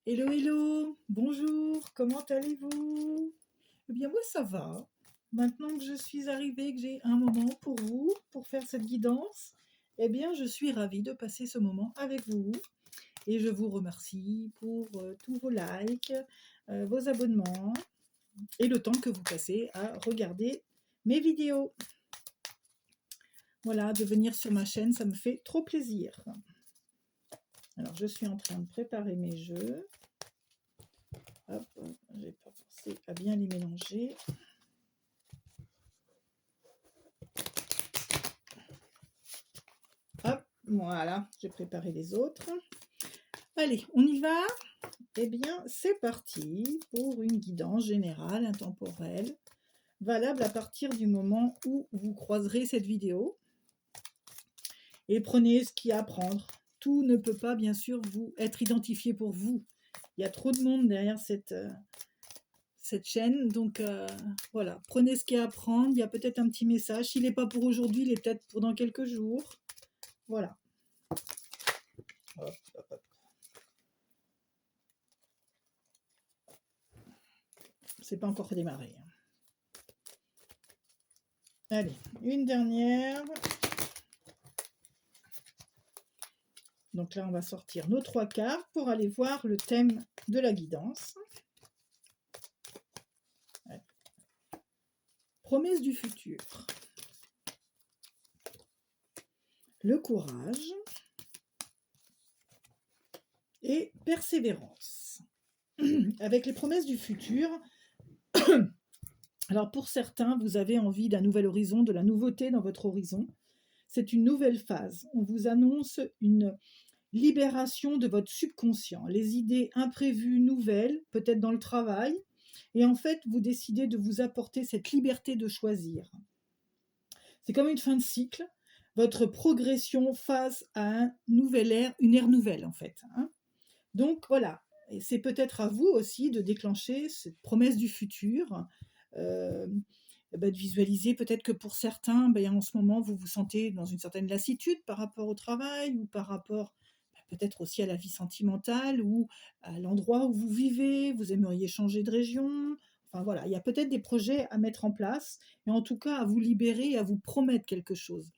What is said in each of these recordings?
Hello, hello, bonjour, comment allez-vous? Eh bien, moi, ça va. Maintenant que je suis arrivée, que j'ai un moment pour vous, pour faire cette guidance, eh bien, je suis ravie de passer ce moment avec vous et je vous remercie pour tous vos likes, vos abonnements et le temps que vous passez à regarder mes vidéos. Voilà, de venir sur ma chaîne, ça me fait trop plaisir. Alors, je suis en train de préparer mes jeux. Hop, j'ai pas pensé à bien les mélanger. Hop, voilà, j'ai préparé les autres. Allez, on y va? Eh bien, c'est parti pour une guidance générale intemporelle, valable à partir du moment où vous croiserez cette vidéo. Et prenez ce qu'il y a à prendre. Tout ne peut pas, bien sûr, vous être identifié pour vous. Il y a trop de monde derrière cette chaîne, donc voilà, prenez ce qu'il y a à prendre. Il y a peut-être un petit message. S'il n'est pas pour aujourd'hui, il est peut-être pour dans quelques jours. Voilà. Hop, hop, hop. C'est pas encore démarré. Allez, une dernière. Donc là, on va sortir nos 3 cartes pour aller voir le thème de la guidance. Allez. Promesse du futur. Le courage et persévérance. Avec les promesses du futur, alors pour certains, vous avez envie d'un nouvel horizon, de la nouveauté dans votre horizon. C'est une nouvelle phase. On vous annonce une libération de votre subconscient, les idées imprévues, nouvelles, peut-être dans le travail. Et en fait, vous décidez de vous apporter cette liberté de choisir. C'est comme une fin de cycle, votre progression face à un nouvel ère, une ère nouvelle en fait. Donc voilà, et c'est peut-être à vous aussi de déclencher cette promesse du futur, de visualiser peut-être que pour certains, en ce moment, vous vous sentez dans une certaine lassitude par rapport au travail ou par rapport peut-être aussi à la vie sentimentale ou à l'endroit où vous vivez, vous aimeriez changer de région. Enfin voilà, il y a peut-être des projets à mettre en place et en tout cas à vous libérer et à vous promettre quelque chose.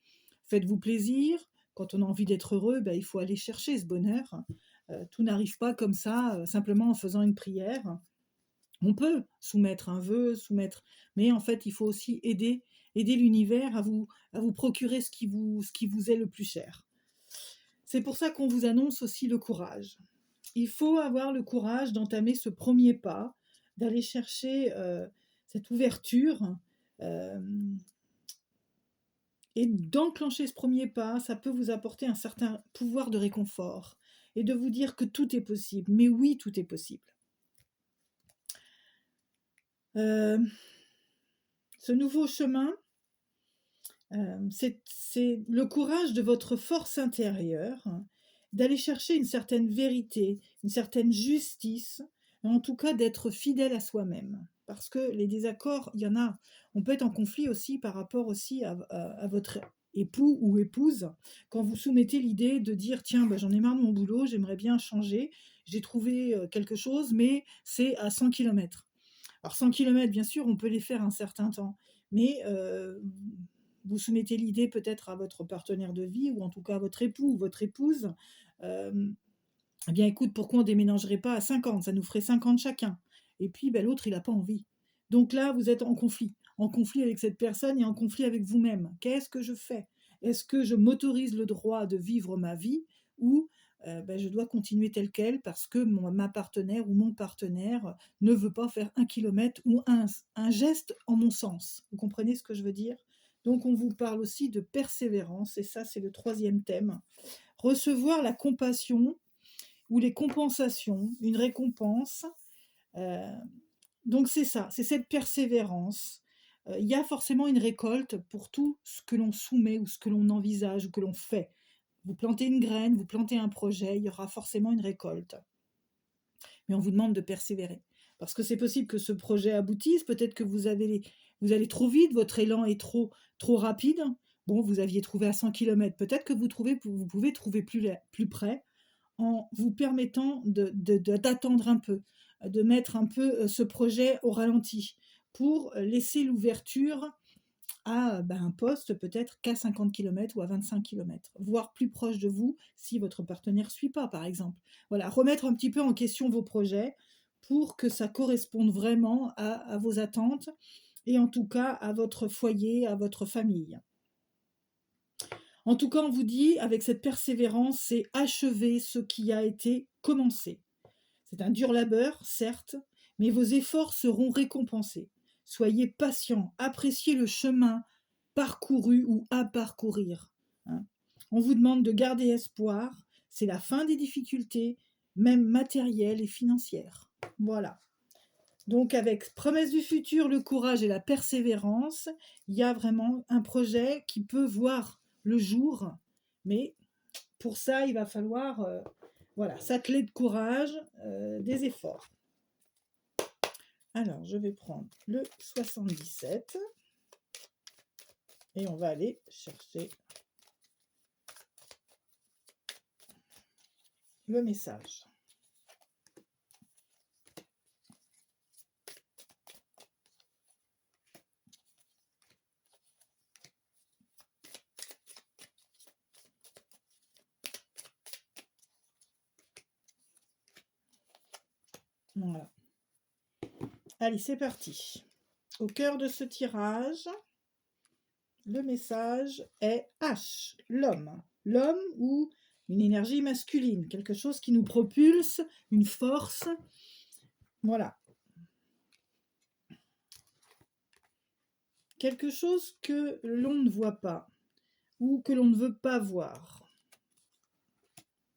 Faites-vous plaisir. Quand on a envie d'être heureux, il faut aller chercher ce bonheur. Tout n'arrive pas comme ça, simplement en faisant une prière. On peut soumettre un vœu, mais en fait, il faut aussi aider l'univers à vous procurer ce qui vous est le plus cher. C'est pour ça qu'on vous annonce aussi le courage. Il faut avoir le courage d'entamer ce premier pas, d'aller chercher cette ouverture et d'enclencher ce premier pas. Ça peut vous apporter un certain pouvoir de réconfort et de vous dire que tout est possible. Mais oui, tout est possible. Ce nouveau chemin, c'est le courage de votre force intérieure d'aller chercher une certaine vérité, une certaine justice, en tout cas d'être fidèle à soi-même. Parce que les désaccords, il y en a. On peut être en conflit aussi par rapport aussi à votre époux ou épouse, quand vous soumettez l'idée de dire tiens, j'en ai marre de mon boulot, j'aimerais bien changer, j'ai trouvé quelque chose, mais c'est à 100 km. Alors 100 km, bien sûr, on peut les faire un certain temps, mais vous soumettez l'idée peut-être à votre partenaire de vie ou en tout cas à votre époux ou votre épouse, eh bien écoute, pourquoi on ne déménagerait pas à 50? Ça nous ferait 50 chacun. Et puis l'autre, il n'a pas envie. Donc là, vous êtes en conflit avec cette personne et en conflit avec vous-même. Qu'est-ce que je fais? Est-ce que je m'autorise le droit de vivre ma vie ou je dois continuer tel quel parce que ma partenaire ou mon partenaire ne veut pas faire 1 kilomètre ou un geste en mon sens. Vous comprenez ce que je veux dire? Donc on vous parle aussi de persévérance et ça c'est le 3e thème. Recevoir la compassion ou les compensations, une récompense. Donc c'est ça, c'est cette persévérance. Il y a forcément une récolte pour tout ce que l'on soumet ou ce que l'on envisage ou que l'on fait. Vous plantez une graine, vous plantez un projet, il y aura forcément une récolte. Mais on vous demande de persévérer. Parce que c'est possible que ce projet aboutisse, peut-être que vous allez trop vite, votre élan est trop rapide. Bon, vous aviez trouvé à 100 km, peut-être que vous pouvez trouver plus près. en vous permettant d'attendre un peu, de mettre un peu ce projet au ralenti pour laisser l'ouverture à un poste peut-être qu'à 50 km ou à 25 km, voire plus proche de vous si votre partenaire ne suit pas, par exemple. Voilà, remettre un petit peu en question vos projets pour que ça corresponde vraiment à vos attentes et en tout cas à votre foyer, à votre famille. En tout cas, on vous dit, avec cette persévérance, c'est achever ce qui a été commencé. C'est un dur labeur, certes, mais vos efforts seront récompensés. Soyez patient, appréciez le chemin parcouru ou à parcourir. Hein. On vous demande de garder espoir, c'est la fin des difficultés, même matérielles et financières. Voilà. Donc avec promesse du futur, le courage et la persévérance, il y a vraiment un projet qui peut voir le jour, mais pour ça, il va falloir s'atteler de courage, des efforts. Alors, je vais prendre le 77 et on va aller chercher le message. Voilà. Allez, c'est parti. Au cœur de ce tirage, le message est H, l'homme. L'homme ou une énergie masculine, quelque chose qui nous propulse, une force. Voilà. Quelque chose que l'on ne voit pas ou que l'on ne veut pas voir,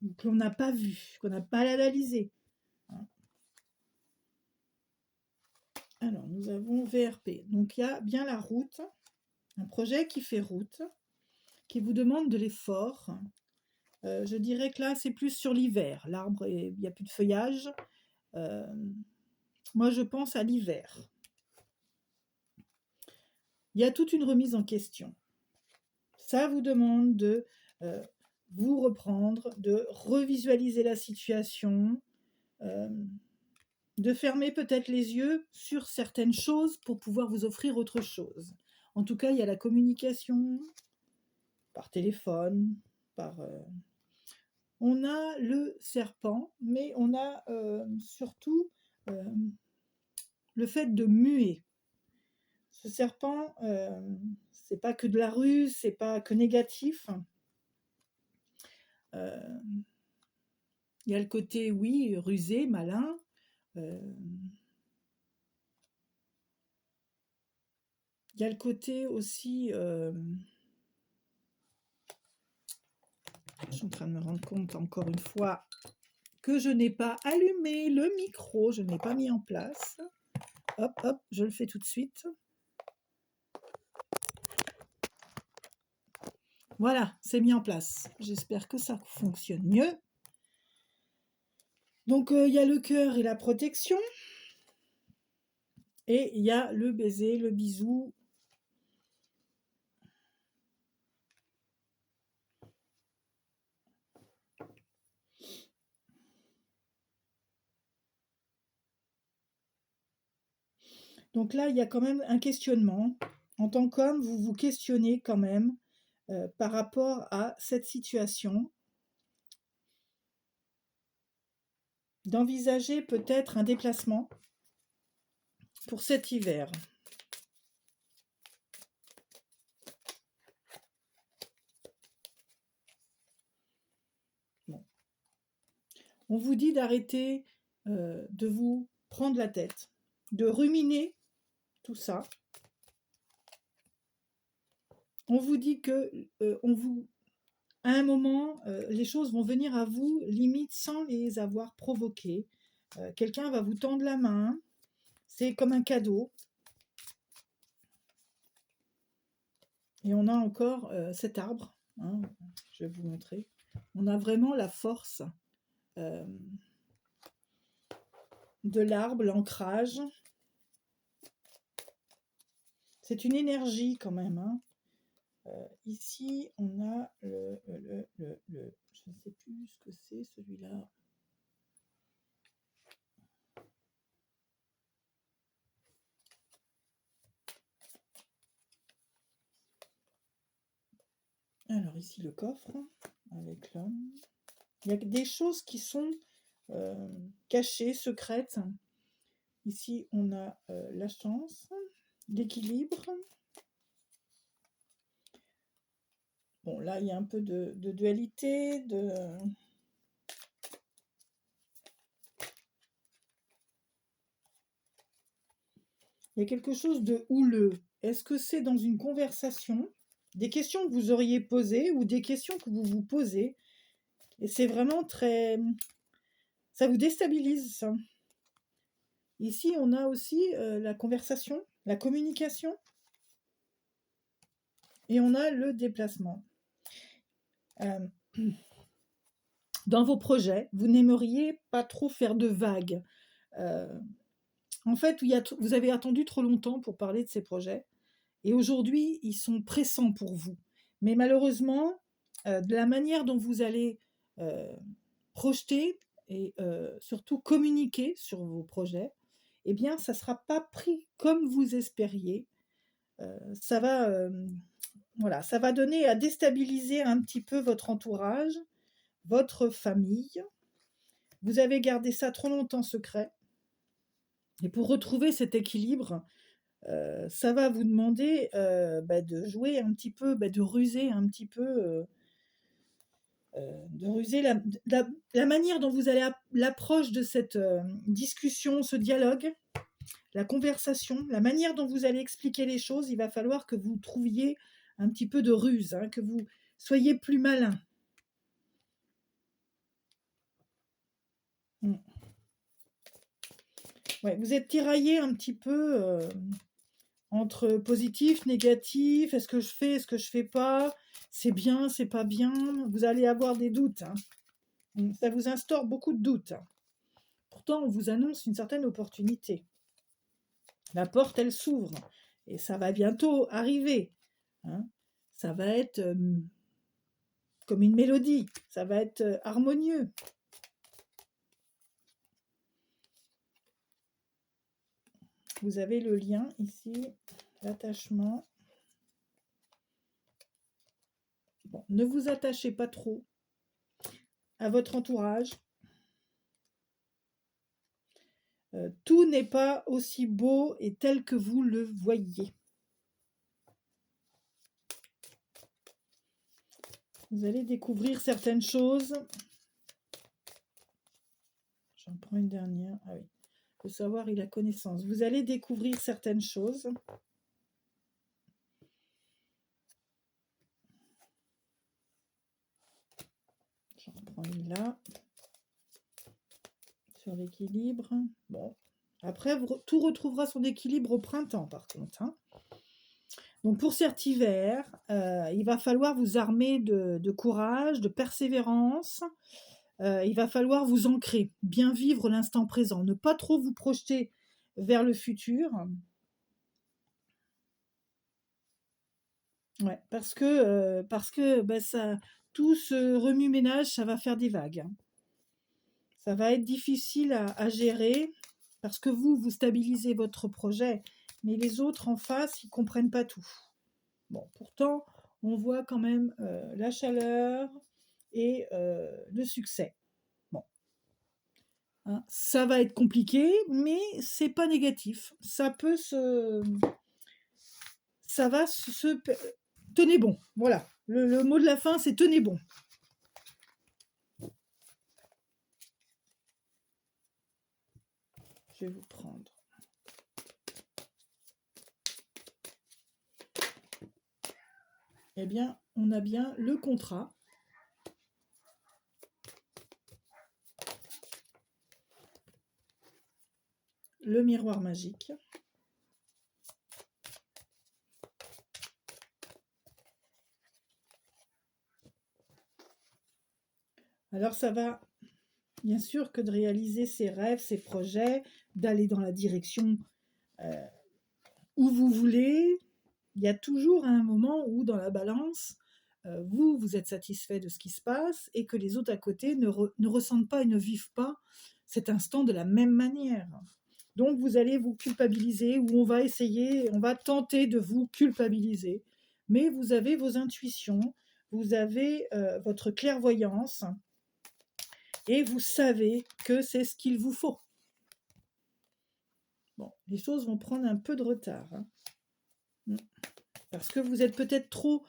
ou que l'on n'a pas vu, qu'on n'a pas analysé. Alors, nous avons VRP. Donc, il y a bien la route, un projet qui fait route, qui vous demande de l'effort. Je dirais que là, c'est plus sur l'hiver. L'arbre, il n'y a plus de feuillage. Moi, je pense à l'hiver. Il y a toute une remise en question. Ça vous demande de vous reprendre, de revisualiser la situation, de fermer peut-être les yeux sur certaines choses pour pouvoir vous offrir autre chose. En tout cas, il y a la communication par téléphone, on a le serpent, mais on a surtout le fait de muer. Ce serpent, c'est pas que de la ruse, c'est pas que négatif. Il y a le côté, oui, rusé, malin. Il y a le côté aussi... je suis en train de me rendre compte encore une fois que je n'ai pas allumé le micro, je n'ai pas mis en place. Hop, hop, je le fais tout de suite. Voilà, c'est mis en place. J'espère que ça fonctionne mieux. Donc, il y a le cœur et la protection. Et il y a le baiser, le bisou. Donc là, il y a quand même un questionnement. En tant qu'homme, vous vous questionnez quand même par rapport à cette situation. D'envisager peut-être un déplacement pour cet hiver. Bon. On vous dit d'arrêter de vous prendre la tête, de ruminer tout ça. On vous dit que à un moment, les choses vont venir à vous, limite sans les avoir provoquées. Quelqu'un va vous tendre la main, c'est comme un cadeau. Et on a encore cet arbre, hein, je vais vous montrer. On a vraiment la force de l'arbre, l'ancrage. C'est une énergie quand même. Hein. Ici, on a je ne sais plus ce que c'est celui-là. Alors ici, le coffre avec l'homme. Il y a des choses qui sont cachées, secrètes. Ici, on a la chance, l'équilibre. Bon, là, il y a un peu de dualité, il y a quelque chose de houleux. Est-ce que c'est dans une conversation, des questions que vous auriez posées ou des questions que vous vous posez? Et c'est vraiment très... Ça vous déstabilise, ça. Ici, on a aussi la conversation, la communication. Et on a le déplacement. Dans vos projets, vous n'aimeriez pas trop faire de vagues. En fait, vous avez attendu trop longtemps pour parler de ces projets. Et aujourd'hui, ils sont pressants pour vous. Mais malheureusement, de la manière dont vous allez projeter et surtout communiquer sur vos projets, eh bien, ça ne sera pas pris comme vous espériez. Ça va donner à déstabiliser un petit peu votre entourage, votre famille. Vous avez gardé ça trop longtemps secret. Et pour retrouver cet équilibre, ça va vous demander de jouer un petit peu, de ruser un petit peu, de ruser la manière dont vous allez l'approche de cette discussion, ce dialogue, la conversation, la manière dont vous allez expliquer les choses. Il va falloir que vous trouviez un petit peu de ruse, hein, que vous soyez plus malin. Ouais, vous êtes tiraillé un petit peu entre positif, négatif, est-ce que je fais, est-ce que je fais pas, c'est bien, c'est pas bien, vous allez avoir des doutes. Hein. Ça vous instaure beaucoup de doutes. Pourtant, on vous annonce une certaine opportunité. La porte, elle s'ouvre et ça va bientôt arriver. Hein. Ça va être comme une mélodie, ça va être harmonieux. Vous avez le lien ici, l'attachement. Bon, ne vous attachez pas trop à votre entourage. Tout n'est pas aussi beau et tel que vous le voyez. Vous allez découvrir certaines choses. J'en prends une dernière. Ah oui. Le savoir et la connaissance. Vous allez découvrir certaines choses. J'en prends une là. Sur l'équilibre. Bon. Après, tout retrouvera son équilibre au printemps, par contre. Hein. Donc, pour cet hiver, il va falloir vous armer de courage, de persévérance. Il va falloir vous ancrer, bien vivre l'instant présent, ne pas trop vous projeter vers le futur. Ouais, parce que tout ce remue-ménage, ça va faire des vagues. Hein. Ça va être difficile à gérer parce que vous stabilisez votre projet, mais les autres en face, ils ne comprennent pas tout. Bon, pourtant, on voit quand même la chaleur et le succès. Bon. Hein, ça va être compliqué, mais c'est pas négatif. Ça va se tenez bon. Voilà. Le mot de la fin, c'est tenez bon. Je vais vous prendre. Eh bien, on a bien le contrat. Le miroir magique. Alors, ça va, bien sûr, que de réaliser ses rêves, ses projets, d'aller dans la direction où vous voulez, Il y a toujours un moment où dans la balance, vous êtes satisfait de ce qui se passe et que les autres à côté ne ressentent pas et ne vivent pas cet instant de la même manière. Donc vous allez vous culpabiliser ou on va tenter de vous culpabiliser. Mais vous avez vos intuitions, vous avez votre clairvoyance et vous savez que c'est ce qu'il vous faut. Bon, les choses vont prendre un peu de retard. Parce que vous êtes peut-être trop,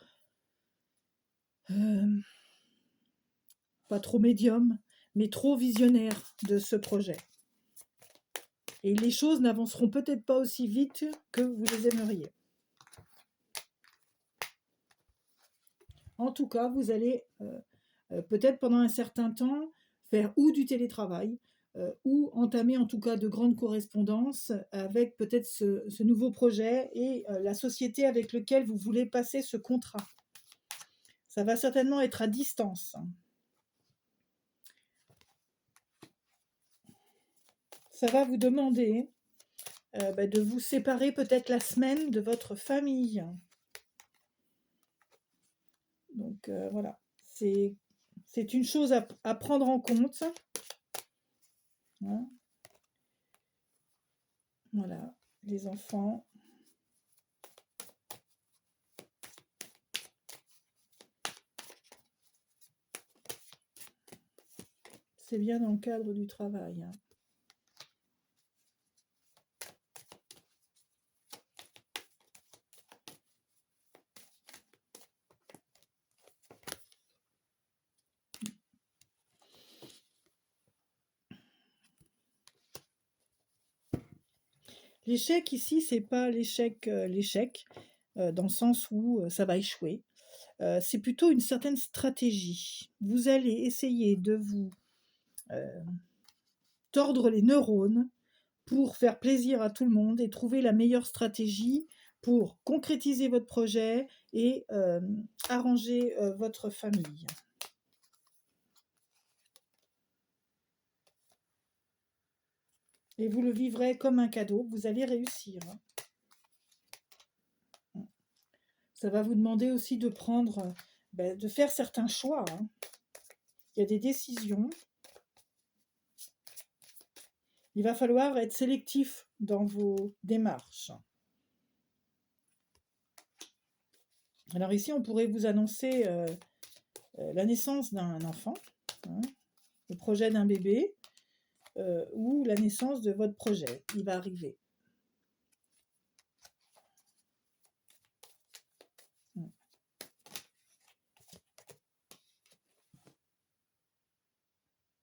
pas trop médium, mais trop visionnaire de ce projet. Et les choses n'avanceront peut-être pas aussi vite que vous les aimeriez. En tout cas, vous allez peut-être pendant un certain temps faire ou du télétravail, ou entamer en tout cas de grandes correspondances avec peut-être ce nouveau projet et la société avec laquelle vous voulez passer ce contrat. Ça va certainement être à distance. Ça va vous demander de vous séparer peut-être la semaine de votre famille. Donc voilà, c'est une chose à prendre en compte. Hein. Voilà, les enfants. C'est bien dans le cadre du travail. Hein. L'échec ici, c'est pas l'échec, dans le sens où ça va échouer. C'est plutôt une certaine stratégie. Vous allez essayer de vous tordre les neurones pour faire plaisir à tout le monde et trouver la meilleure stratégie pour concrétiser votre projet et arranger votre famille. Et vous le vivrez comme un cadeau, vous allez réussir. Ça va vous demander aussi de prendre, de faire certains choix. Hein. Il y a des décisions. Il va falloir être sélectif dans vos démarches. Alors ici, on pourrait vous annoncer la naissance d'un enfant, hein, le projet d'un bébé, ou la naissance de votre projet. Il va arriver.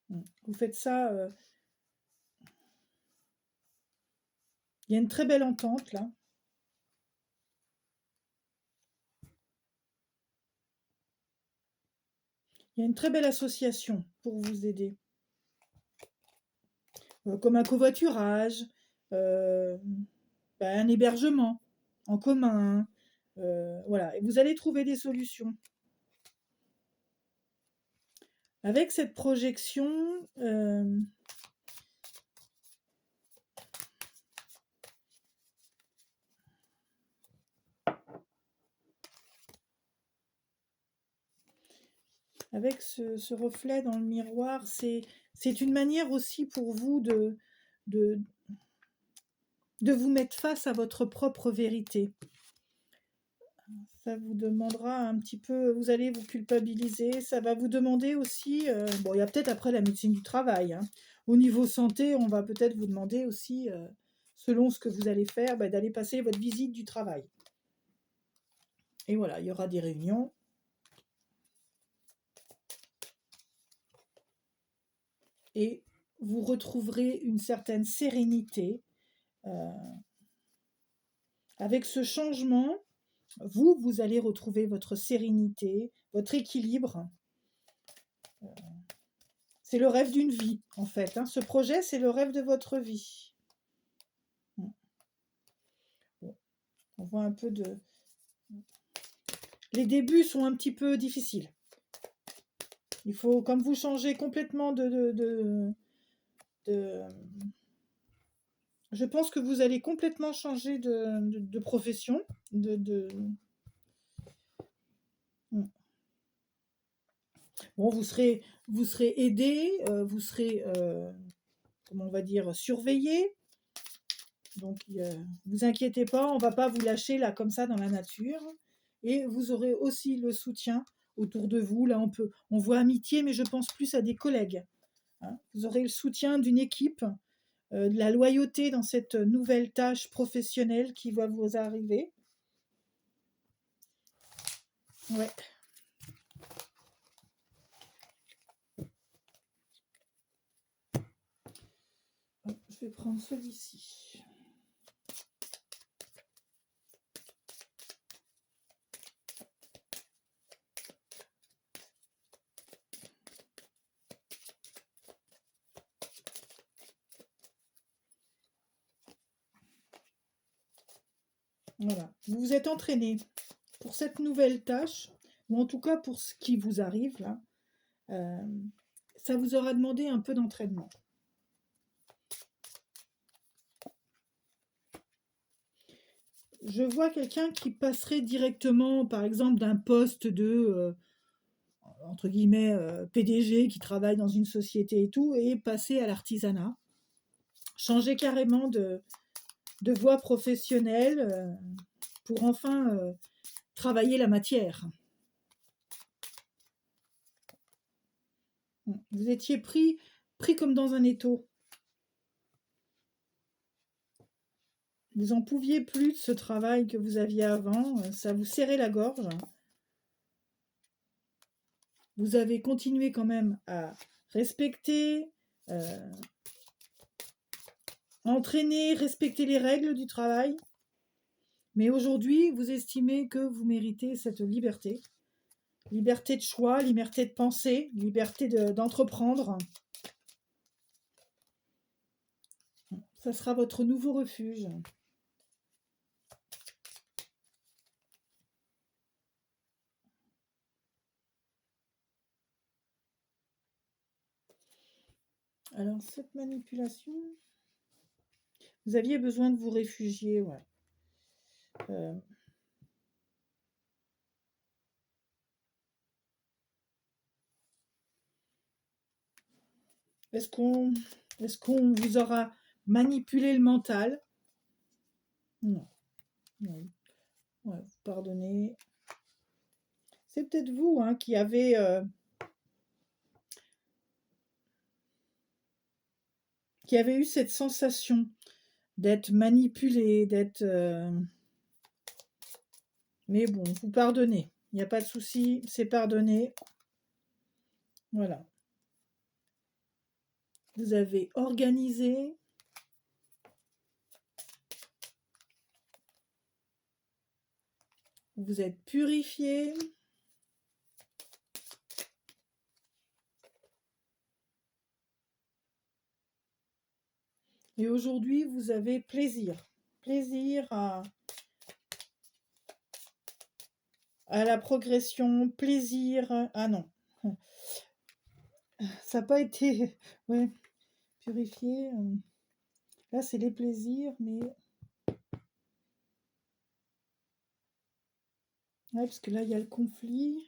Vous faites ça. Il y a une très belle entente là. Il y a une très belle association pour vous aider. Comme un covoiturage, un hébergement en commun. Voilà. Et vous allez trouver des solutions. Avec cette projection, avec ce reflet dans le miroir, c'est une manière aussi pour vous de vous mettre face à votre propre vérité. Ça vous demandera un petit peu, vous allez vous culpabiliser, ça va vous demander aussi, il y a peut-être après la médecine du travail. Hein. Au niveau santé, on va peut-être vous demander aussi, selon ce que vous allez faire, d'aller passer votre visite du travail. Et voilà, il y aura des réunions. Et vous retrouverez une certaine sérénité. Avec ce changement, vous allez retrouver votre sérénité, votre équilibre. C'est le rêve d'une vie, en fait. Hein. Ce projet, c'est le rêve de votre vie. Bon, on voit un peu de... Les débuts sont un petit peu difficiles. Il faut, comme vous changez complètement Je pense que vous allez complètement changer de profession, mmh. Bon, vous serez aidé, vous serez, comment on va dire? Surveillé. Donc, vous inquiétez pas, on va pas vous lâcher là comme ça dans la nature. Et vous aurez aussi le soutien autour de vous. Là, on voit amitié, mais je pense plus à des collègues, hein. Vous aurez le soutien d'une équipe, de la loyauté dans cette nouvelle tâche professionnelle qui va vous arriver. Ouais. Je vais prendre celui-ci. Voilà. Vous vous êtes entraîné pour cette nouvelle tâche, ou en tout cas pour ce qui vous arrive là. Euh, Ça vous aura demandé un peu d'entraînement. Je vois quelqu'un qui passerait directement, par exemple, d'un poste de, entre guillemets, PDG qui travaille dans une société et tout, et passer à l'artisanat. Changer carrément de voie professionnelle pour enfin travailler la matière. Vous étiez pris comme dans un étau. Vous en pouviez plus de ce travail que vous aviez avant, ça vous serrait la gorge. Vous avez continué quand même à respecter, euh, entraîner, respecter les règles du travail. Mais aujourd'hui, vous estimez que vous méritez cette liberté. Liberté de choix, liberté de penser, liberté d'entreprendre. Ça sera votre nouveau refuge. Alors, cette manipulation, vous aviez besoin de vous réfugier, ouais. Est-ce qu'on vous aura manipulé le mental? Non. Non. Ouais, pardonnez. C'est peut-être vous hein, qui avez eu cette sensation d'être manipulé, d'être... Mais bon, vous pardonnez. Il n'y a pas de souci, c'est pardonné. Voilà. Vous avez organisé. Vous êtes purifié. Et aujourd'hui, vous avez plaisir. Plaisir à la progression, plaisir. Ah non. Ça n'a pas été ouais, purifié. Là, c'est les plaisirs, mais... Ouais, parce que là, il y a le conflit.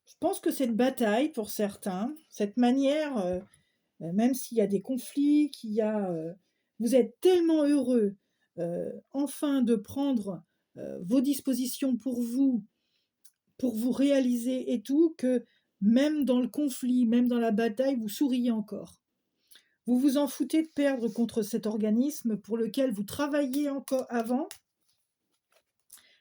Je pense que cette bataille, pour certains, cette manière, même s'il y a des conflits, vous êtes tellement heureux, enfin de prendre vos dispositions pour vous réaliser et tout, que même dans le conflit, même dans la bataille, vous souriez encore. Vous vous en foutez de perdre contre cet organisme pour lequel vous travailliez encore avant,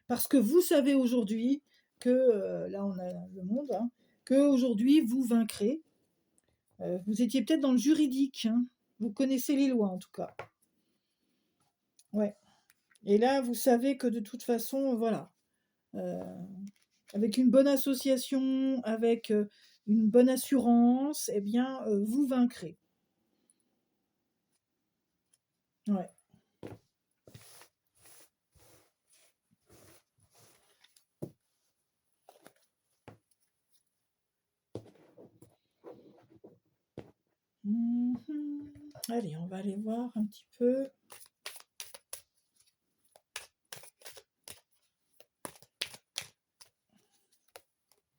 parce que vous savez aujourd'hui que, là on a le monde, hein, qu'aujourd'hui vous vaincrez. Vous étiez peut-être dans le juridique, hein. Vous connaissez les lois en tout cas. Ouais. Et là, vous savez que de toute façon, voilà, avec une bonne association, avec une bonne assurance, eh bien, vous vaincrez. Ouais. Mhm. Allez, on va aller voir un petit peu.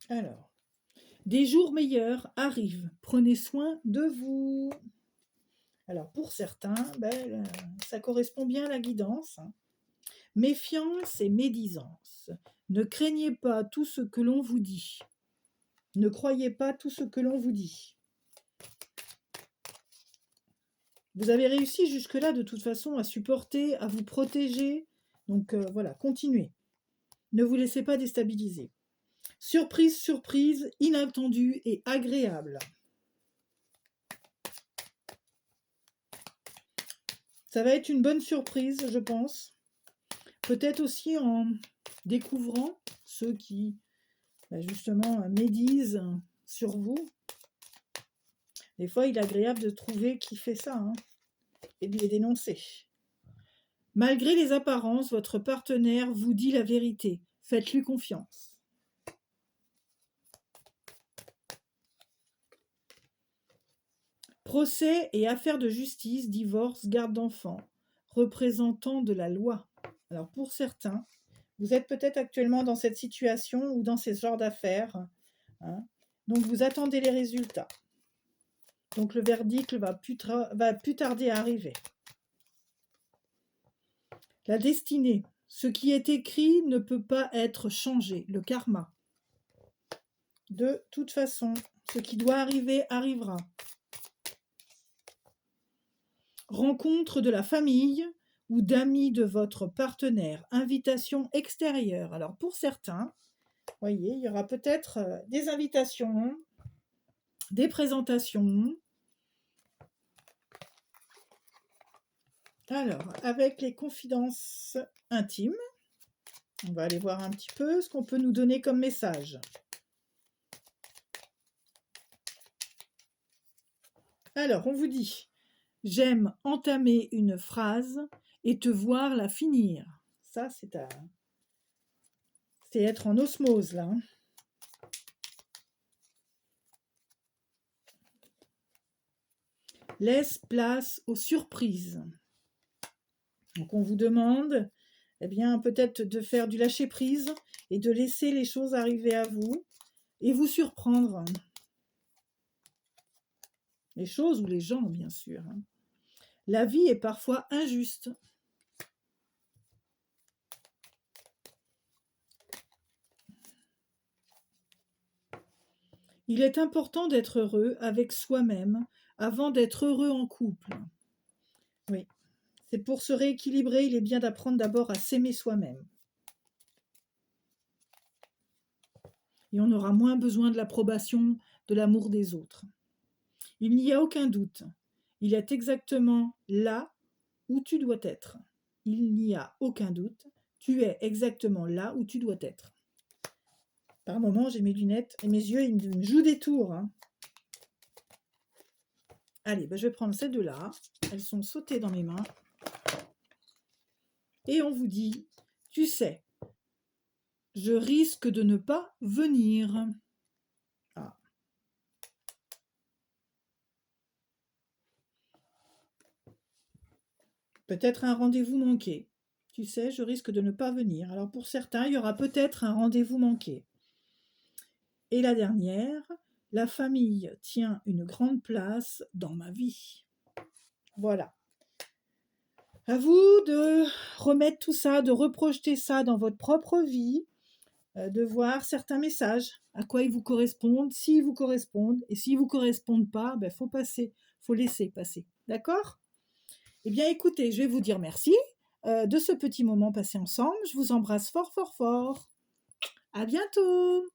Alors, des jours meilleurs arrivent. Prenez soin de vous. Alors, pour certains, ça correspond bien à la guidance. Méfiance et médisance. Ne craignez pas tout ce que l'on vous dit. Ne croyez pas tout ce que l'on vous dit. Vous avez réussi jusque-là de toute façon à supporter, à vous protéger. Donc voilà, continuez. Ne vous laissez pas déstabiliser. Surprise, surprise, inattendue et agréable. Ça va être une bonne surprise, je pense. Peut-être aussi en découvrant ceux qui, justement, médisent sur vous. Des fois, il est agréable de trouver qui fait ça, hein, et de les dénoncer. Malgré les apparences, votre partenaire vous dit la vérité. Faites-lui confiance. Procès et affaires de justice, divorce, garde d'enfants, représentants de la loi. Alors pour certains, vous êtes peut-être actuellement dans cette situation ou dans ce genre d'affaires, hein, donc vous attendez les résultats. Donc le verdict va plus tarder à arriver. La destinée. Ce qui est écrit ne peut pas être changé. Le karma. De toute façon, ce qui doit arriver arrivera. Rencontre de la famille ou d'amis de votre partenaire. Invitation extérieure. Alors pour certains, voyez, il y aura peut-être des invitations, des présentations. Alors, avec les confidences intimes, on va aller voir un petit peu ce qu'on peut nous donner comme message. Alors, on vous dit, j'aime entamer une phrase et te voir la finir. Ça, c'est être en osmose, là. Laisse place aux surprises. Donc, on vous demande, eh bien, peut-être de faire du lâcher-prise et de laisser les choses arriver à vous et vous surprendre. Les choses ou les gens, bien sûr. La vie est parfois injuste. Il est important d'être heureux avec soi-même avant d'être heureux en couple. Oui, c'est pour se rééquilibrer, il est bien d'apprendre d'abord à s'aimer soi-même. Et on aura moins besoin de l'approbation, de l'amour des autres. Il n'y a aucun doute. Il est exactement là où tu dois être. Il n'y a aucun doute. Tu es exactement là où tu dois être. Par moments, j'ai mes lunettes et mes yeux, ils me jouent des tours. Hein. Allez, je vais prendre ces deux-là. Elles sont sautées dans mes mains. Et on vous dit, tu sais, je risque de ne pas venir. Ah. Peut-être un rendez-vous manqué. Tu sais, je risque de ne pas venir. Alors pour certains, il y aura peut-être un rendez-vous manqué. Et la dernière, la famille tient une grande place dans ma vie. Voilà. À vous de remettre tout ça, de reprojeter ça dans votre propre vie, de voir certains messages, à quoi ils vous correspondent, s'ils vous correspondent, et s'ils ne vous correspondent pas, faut passer, faut laisser passer. D'accord ? Eh bien, écoutez, je vais vous dire merci de ce petit moment passé ensemble. Je vous embrasse fort, fort, fort. À bientôt.